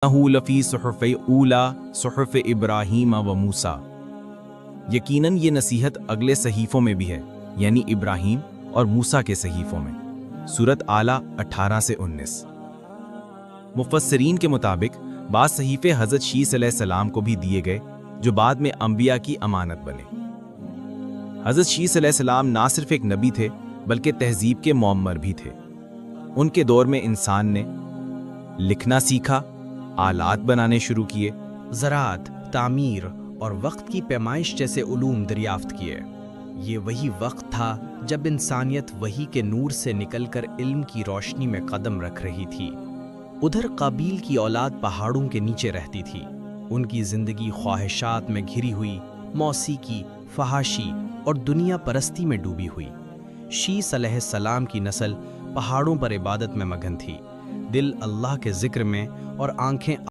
لفی صحف اولا صحف ابراہیم و موسیٰ۔ یقیناً یہ نصیحت اگلے صحیفوں میں بھی ہے، یعنی ابراہیم اور موسیٰ کے صحیفوں میں۔ سورۃ اعلیٰ 18 سے 19۔ مفسرین کے مطابق بعض صحیفے حضرت شیس علیہ السلام کو بھی دیے گئے، جو بعد میں انبیاء کی امانت بنے۔ حضرت شیس علیہ السلام نہ صرف ایک نبی تھے بلکہ تہذیب کے معمر بھی تھے۔ ان کے دور میں انسان نے لکھنا سیکھا، آلات بنانے شروع کیے، زراعت، تعمیر اور وقت کی پیمائش جیسے علوم دریافت کیے۔ یہ وہی وقت تھا جب انسانیت وحی کے نور سے نکل کر علم کی روشنی میں قدم رکھ رہی تھی۔ ادھر قابیل کی اولاد پہاڑوں کے نیچے رہتی تھی۔ ان کی زندگی خواہشات میں گھری ہوئی، موسیقی، فحاشی اور دنیا پرستی میں ڈوبی ہوئی۔ شیس علیہ السلام کی نسل پہاڑوں پر عبادت میں مگن تھی، دل اللہ کے ذکر میں اور آنکھیں